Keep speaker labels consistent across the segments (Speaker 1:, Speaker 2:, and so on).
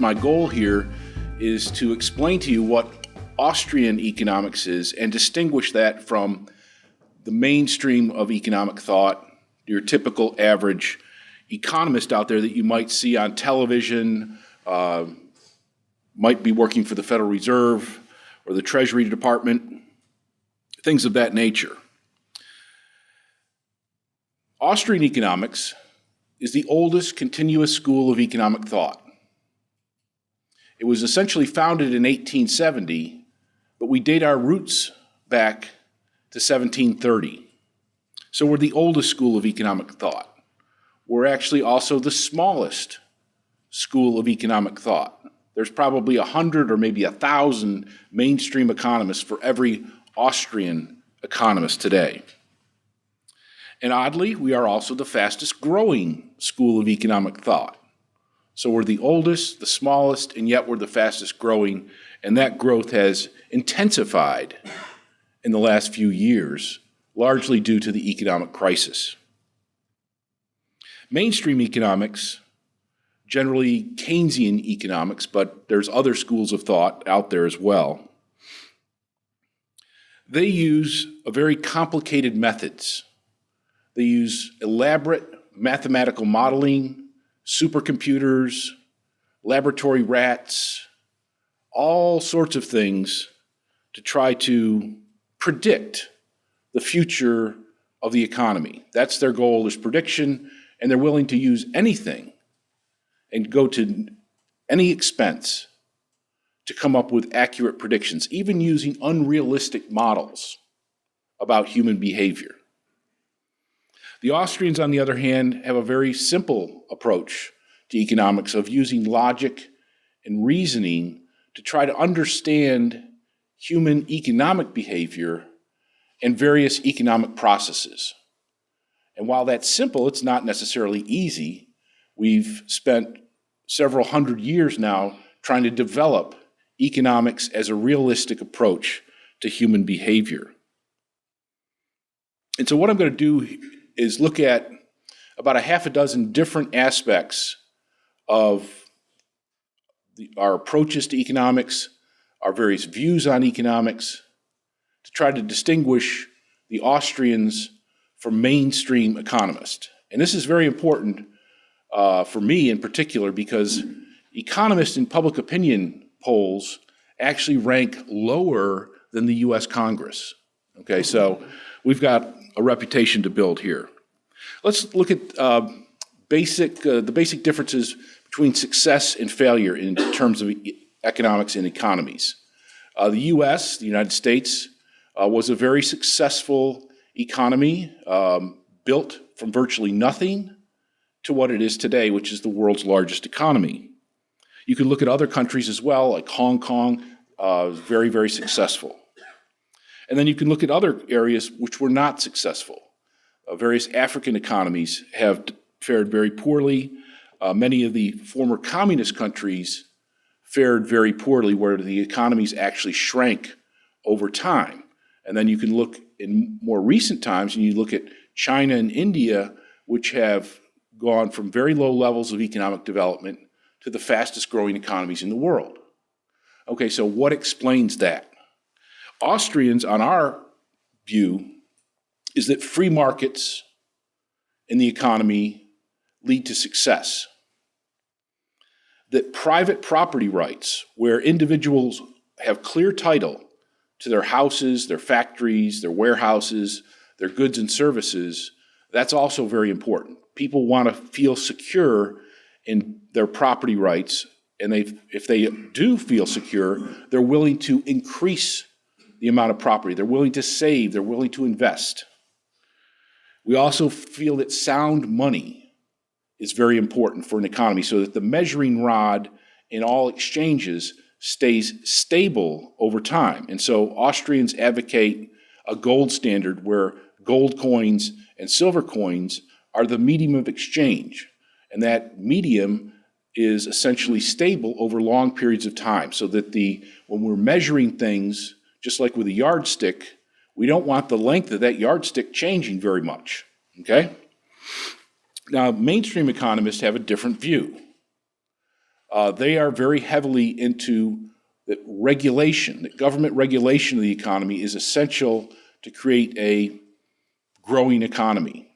Speaker 1: My goal here is to explain to you what Austrian economics is and distinguish that from the mainstream of economic thought, your typical average economist out there that you might see on television, might be working for the Federal Reserve or the Treasury Department, things of that nature. Austrian economics is the oldest continuous school of economic thought. It was essentially founded in 1870, but we date our roots back to 1730. So we're the oldest school of economic thought. We're actually also the smallest school of economic thought. There's probably 100 or maybe 1,000 mainstream economists for every Austrian economist today. And oddly, we are also the fastest growing school of economic thought. So we're the oldest, the smallest, and yet we're the fastest growing, and that growth has intensified in the last few years, largely due to the economic crisis. Mainstream economics, generally Keynesian economics, but there's other schools of thought out there as well. They use very complicated methods. They use elaborate mathematical modeling, supercomputers, laboratory rats, all sorts of things to try to predict the future of the economy. That's their goal, is prediction, and they're willing to use anything and go to any expense to come up with accurate predictions, even using unrealistic models about human behavior. The Austrians, on the other hand, have a very simple approach to economics of using logic and reasoning to try to understand human economic behavior and various economic processes. And while that's simple, it's not necessarily easy. We've spent several hundred years now trying to develop economics as a realistic approach to human behavior. And so what I'm going to do is look at about a half a dozen different aspects of our approaches to economics, our various views on economics, to try to distinguish the Austrians from mainstream economists. And this is very important for me in particular, because economists in public opinion polls actually rank lower than the US Congress. Okay, so we've got a reputation to build here. Let's look at the basic differences between success and failure in terms of economics and economies. The US, the United States, was a very successful economy, built from virtually nothing to what it is today, which is the world's largest economy. You can look at other countries as well, like Hong Kong, very, very successful. And then you can look at other areas which were not successful. Various African economies have fared very poorly. Many of the former communist countries fared very poorly, where the economies actually shrank over time. And then you can look in more recent times, and you look at China and India, which have gone from very low levels of economic development to the fastest growing economies in the world. Okay, so what explains that? Austrians, on our view, is that free markets in the economy lead to success. That private property rights, where individuals have clear title to their houses, their factories, their warehouses, their goods and services, that's also very important. People want to feel secure in their property rights, and if they do feel secure, they're willing to increase the amount of property. They're willing to save, they're willing to invest. We also feel that sound money is very important for an economy, so that the measuring rod in all exchanges stays stable over time. And so Austrians advocate a gold standard where gold coins and silver coins are the medium of exchange. And that medium is essentially stable over long periods of time, so that when we're measuring things, just like with a yardstick, we don't want the length of that yardstick changing very much, okay? Now, mainstream economists have a different view. They are very heavily into that regulation, that government regulation of the economy is essential to create a growing economy.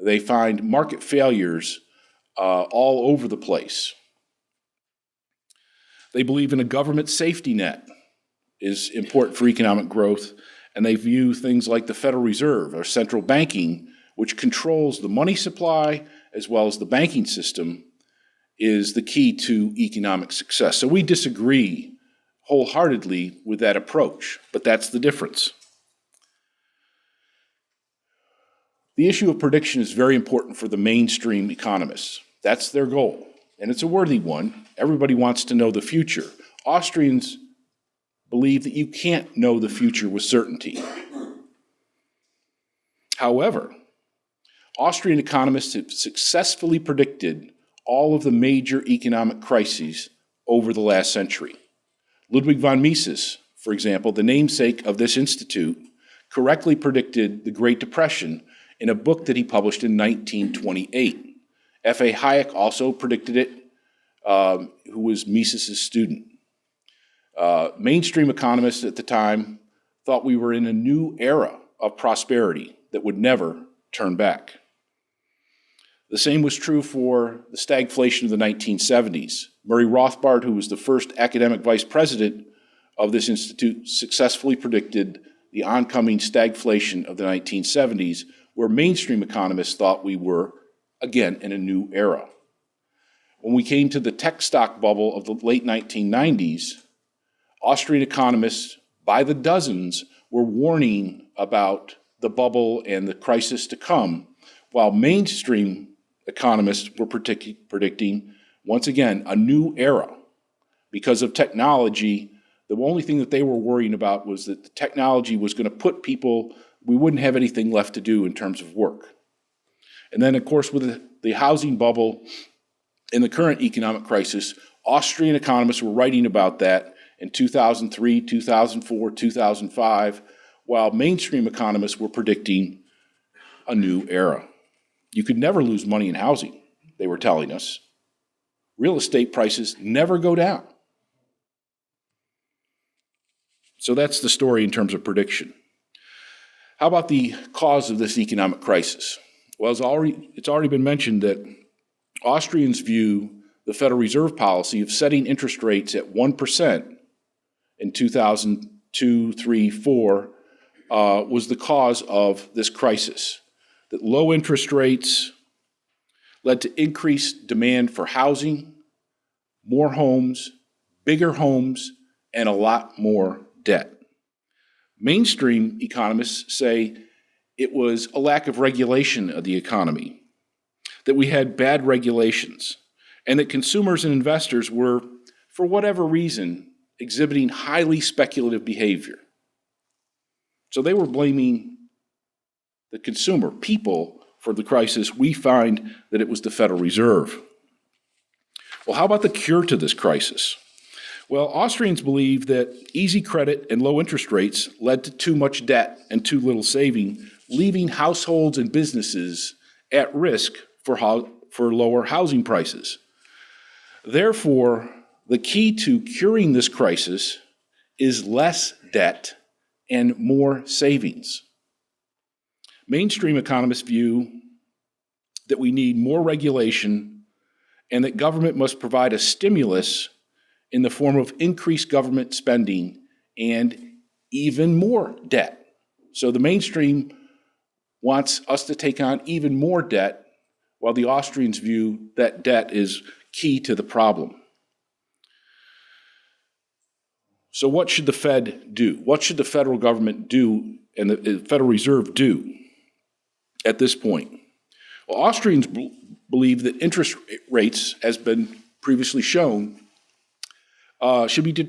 Speaker 1: They find market failures all over the place. They believe in a government safety net is important for economic growth, and they view things like the Federal Reserve or central banking, which controls the money supply as well as the banking system, is the key to economic success. So we disagree wholeheartedly with that approach, but that's the difference. The issue of prediction is very important for the mainstream economists. That's their goal, and it's a worthy one. Everybody wants to know the future. Austrians believe that you can't know the future with certainty. However, Austrian economists have successfully predicted all of the major economic crises over the last century. Ludwig von Mises, for example, the namesake of this institute, correctly predicted the Great Depression in a book that he published in 1928. F.A. Hayek also predicted it, who was Mises' student. Mainstream economists at the time thought we were in a new era of prosperity that would never turn back. The same was true for the stagflation of the 1970s. Murray Rothbard, who was the first academic vice president of this institute, successfully predicted the oncoming stagflation of the 1970s, where mainstream economists thought we were, again, in a new era. When we came to the tech stock bubble of the late 1990s, Austrian economists, by the dozens, were warning about the bubble and the crisis to come, while mainstream economists were predicting, once again, a new era. Because of technology, the only thing that they were worrying about was that the technology was going to put people, we wouldn't have anything left to do in terms of work. And then, of course, with the housing bubble and the current economic crisis, Austrian economists were writing about that in 2003, 2004, 2005, while mainstream economists were predicting a new era. You could never lose money in housing, they were telling us. Real estate prices never go down. So that's the story in terms of prediction. How about the cause of this economic crisis? Well, it's already been mentioned that Austrians view the Federal Reserve policy of setting interest rates at 1% in 2002, 3, 4 was the cause of this crisis. That low interest rates led to increased demand for housing, more homes, bigger homes, and a lot more debt. Mainstream economists say it was a lack of regulation of the economy, that we had bad regulations, and that consumers and investors were, for whatever reason, exhibiting highly speculative behavior. So they were blaming the consumer, people, for the crisis. We find that it was the Federal Reserve. Well, how about the cure to this crisis? Well, Austrians believe that easy credit and low interest rates led to too much debt and too little saving, leaving households and businesses at risk for lower housing prices. Therefore, the key to curing this crisis is less debt and more savings. Mainstream economists view that we need more regulation and that government must provide a stimulus in the form of increased government spending and even more debt. So the mainstream wants us to take on even more debt, while the Austrians view that debt is key to the problem. So what should the Fed do? What should the federal government do and the Federal Reserve do at this point? Well, Austrians believe that interest rates, as been previously shown, should be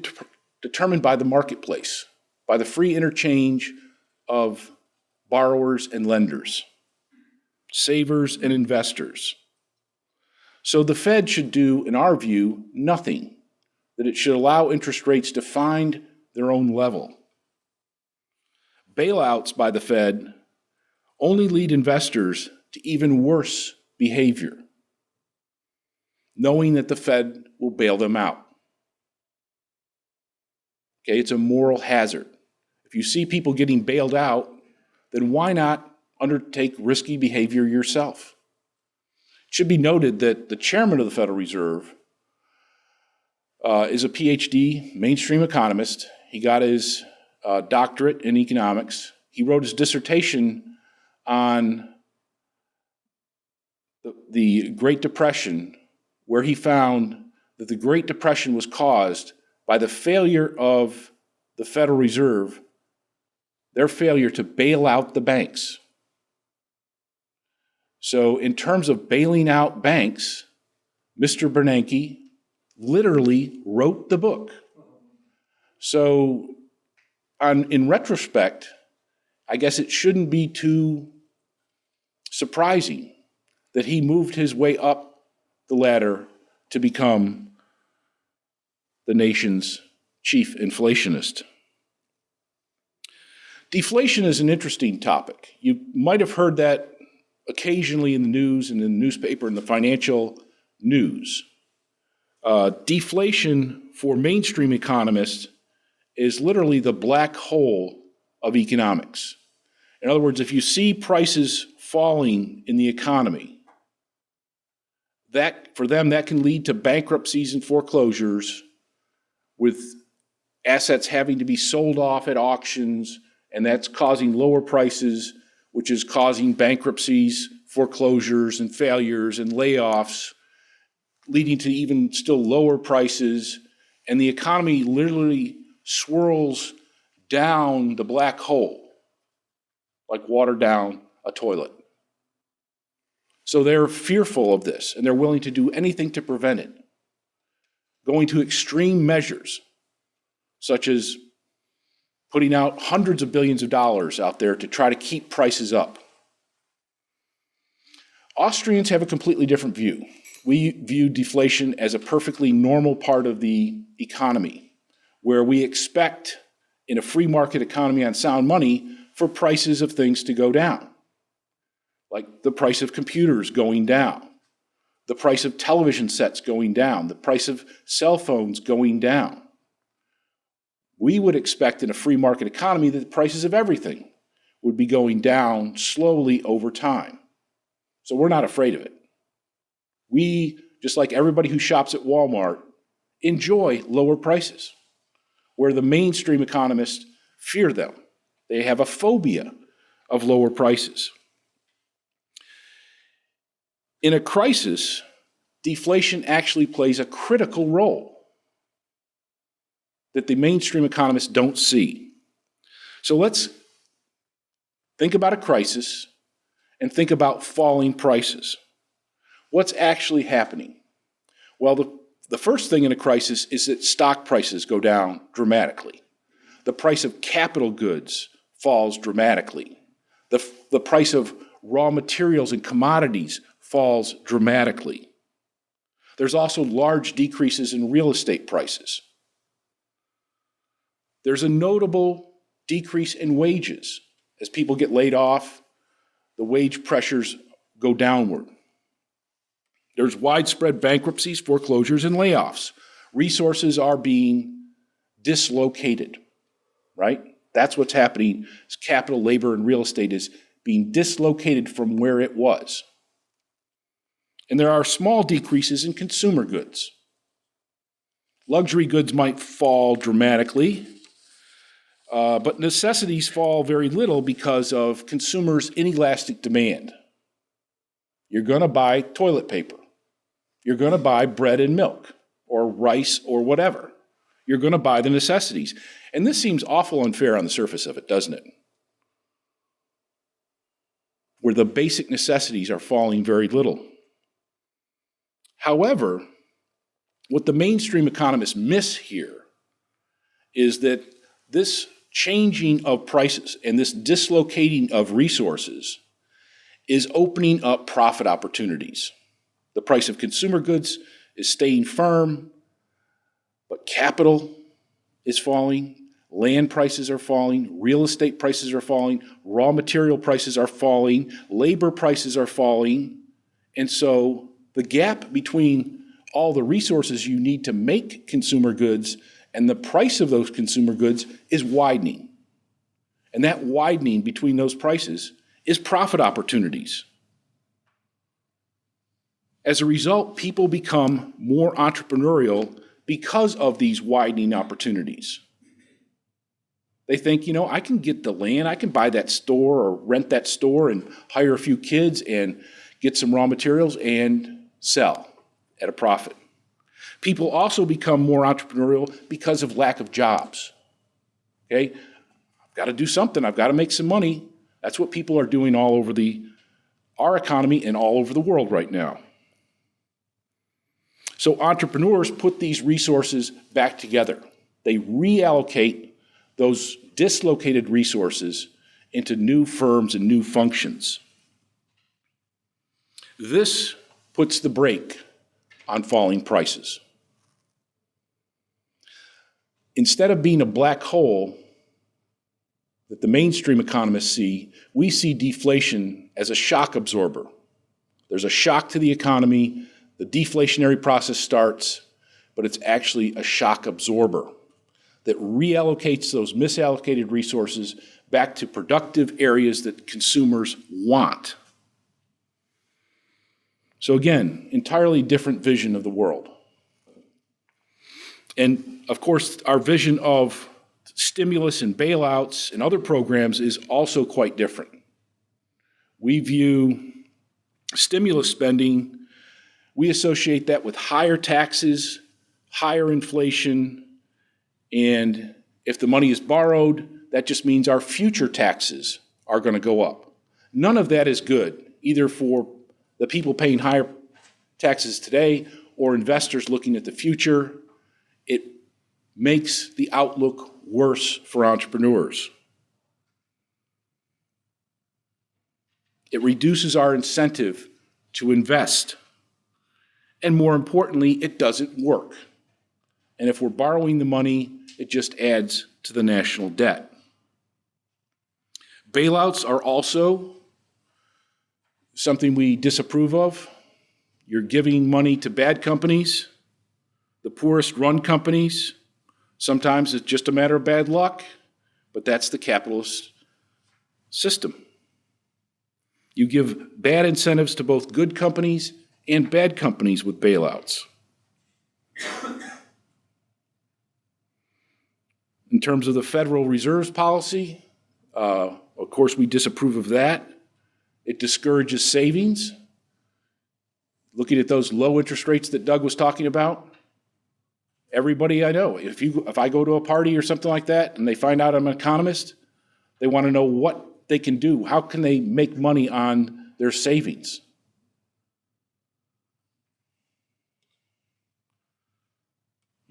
Speaker 1: determined by the marketplace, by the free interchange of borrowers and lenders, savers and investors. So the Fed should do, in our view, nothing, that it should allow interest rates to find their own level. Bailouts by the Fed only lead investors to even worse behavior. knowing that the Fed will bail them out. Okay, it's a moral hazard. If you see people getting bailed out, then why not undertake risky behavior yourself? It should be noted that the chairman of the Federal Reserve is a PhD, mainstream economist. He got his doctorate in economics. He wrote his dissertation on the Great Depression, where he found that the Great Depression was caused by the failure of the Federal Reserve, their failure to bail out the banks. So in terms of bailing out banks, Mr. Bernanke literally wrote the book. So in retrospect, I guess it shouldn't be too surprising that he moved his way up the ladder to become the nation's chief inflationist. Deflation is an interesting topic. You might have heard that occasionally in the news and in the newspaper and the financial news. Deflation for mainstream economists is literally the black hole of economics. In other words, if you see prices falling in the economy, that for them that can lead to bankruptcies and foreclosures, with assets having to be sold off at auctions, and that's causing lower prices, which is causing bankruptcies, foreclosures, and failures and layoffs, leading to even still lower prices, and the economy literally swirls down the black hole like water down a toilet. So they're fearful of this, and they're willing to do anything to prevent it, going to extreme measures, such as putting out hundreds of billions of dollars out there to try to keep prices up. Austrians have a completely different view. We view deflation as a perfectly normal part of the economy, where we expect in a free market economy on sound money for prices of things to go down, like the price of computers going down, the price of television sets going down, the price of cell phones going down. We would expect in a free market economy that the prices of everything would be going down slowly over time. So we're not afraid of it. We, just like everybody who shops at Walmart, enjoy lower prices, where the mainstream economists fear them. They have a phobia of lower prices. In a crisis, deflation actually plays a critical role that the mainstream economists don't see. So let's think about a crisis and think about falling prices. What's actually happening? Well, the first thing in a crisis is that stock prices go down dramatically. The price of capital goods falls dramatically. The price of raw materials and commodities falls dramatically. There's also large decreases in real estate prices. There's a notable decrease in wages. As people get laid off, the wage pressures go downward. There's widespread bankruptcies, foreclosures, and layoffs. Resources are being dislocated, right? That's what's happening. Capital, labor, and real estate is being dislocated from where it was. And there are small decreases in consumer goods. Luxury goods might fall dramatically, but necessities fall very little because of consumers' inelastic demand. You're going to buy toilet paper. You're going to buy bread and milk or rice or whatever. You're going to buy the necessities. And this seems awful unfair on the surface of it, doesn't it? Where the basic necessities are falling very little. However, what the mainstream economists miss here is that this changing of prices and this dislocating of resources is opening up profit opportunities. The price of consumer goods is staying firm, but capital is falling, land prices are falling, real estate prices are falling, raw material prices are falling, labor prices are falling, and so the gap between all the resources you need to make consumer goods, and the price of those consumer goods is widening. And that widening between those prices is profit opportunities. As a result, people become more entrepreneurial because of these widening opportunities. They think, I can get the land, I can buy that store or rent that store and hire a few kids and get some raw materials and sell at a profit. People also become more entrepreneurial because of lack of jobs. Okay? I've got to do something, I've got to make some money. That's what people are doing all over our economy and all over the world right now. So entrepreneurs put these resources back together. They reallocate those dislocated resources into new firms and new functions. This puts the brake on falling prices. Instead of being a black hole that the mainstream economists see, we see deflation as a shock absorber. There's a shock to the economy, the deflationary process starts, but it's actually a shock absorber that reallocates those misallocated resources back to productive areas that consumers want. So again, entirely different vision of the world. And of course, our vision of stimulus and bailouts and other programs is also quite different. We view stimulus spending, we associate that with higher taxes, higher inflation, and if the money is borrowed, that just means our future taxes are going to go up. None of that is good, either for the people paying higher taxes today or investors looking at the future. It makes the outlook worse for entrepreneurs. It reduces our incentive to invest. And more importantly, it doesn't work. And if we're borrowing the money, it just adds to the national debt. Bailouts are also something we disapprove of. You're giving money to bad companies, the poorest run companies. Sometimes it's just a matter of bad luck, but that's the capitalist system. You give bad incentives to both good companies and bad companies with bailouts. In terms of the Federal Reserve's policy, of course we disapprove of that. It discourages savings. Looking at those low interest rates that Doug was talking about, everybody I know, if I go to a party or something like that and they find out I'm an economist, they want to know what they can do. How can they make money on their savings?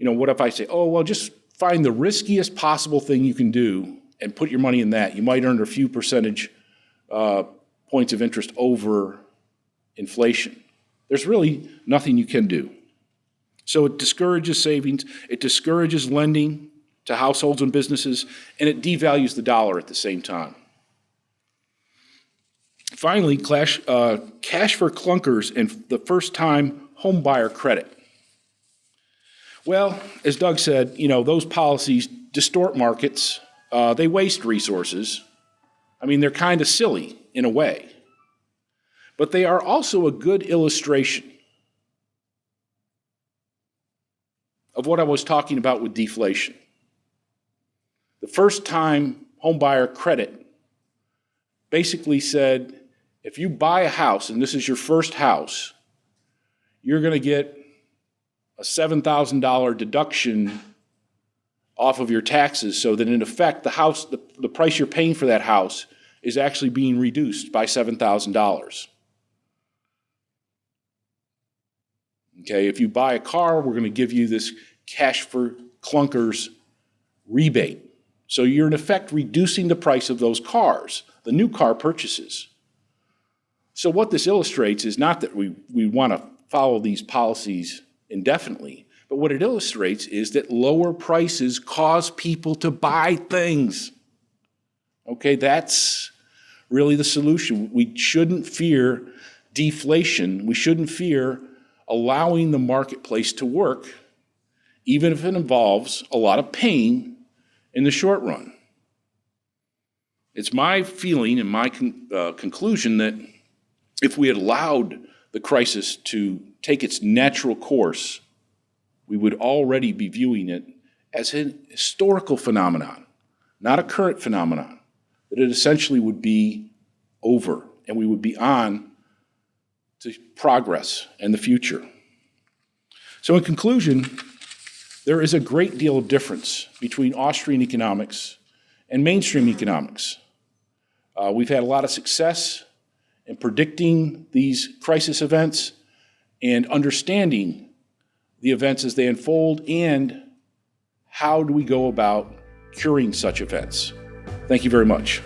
Speaker 1: What if I say, just find the riskiest possible thing you can do and put your money in that. You might earn a few percentage points of interest over inflation. There's really nothing you can do. So it discourages savings, it discourages lending to households and businesses, and it devalues the dollar at the same time. Finally, cash for clunkers and the first-time homebuyer credit. Well, as Doug said, those policies distort markets. They waste resources. They're kind of silly in a way. But they are also a good illustration of what I was talking about with deflation. The first-time homebuyer credit basically said, if you buy a house, and this is your first house, you're going to get a $7,000 deduction off of your taxes, so that in effect, the price you're paying for that house is actually being reduced by $7,000. Okay, if you buy a car, we're going to give you this cash for clunkers rebate. So you're in effect reducing the price of those cars, the new car purchases. So what this illustrates is not that we want to follow these policies indefinitely, but what it illustrates is that lower prices cause people to buy things. Okay, that's really the solution. We shouldn't fear deflation. We shouldn't fear allowing the marketplace to work, even if it involves a lot of pain in the short run. It's my feeling and my conclusion that if we had allowed the crisis to take its natural course, we would already be viewing it as an historical phenomenon, not a current phenomenon, that it essentially would be over and we would be on to progress and the future. So in conclusion, there is a great deal of difference between Austrian economics and mainstream economics. We've had a lot of success in predicting these crisis events and understanding the events as they unfold and how do we go about curing such events. Thank you very much.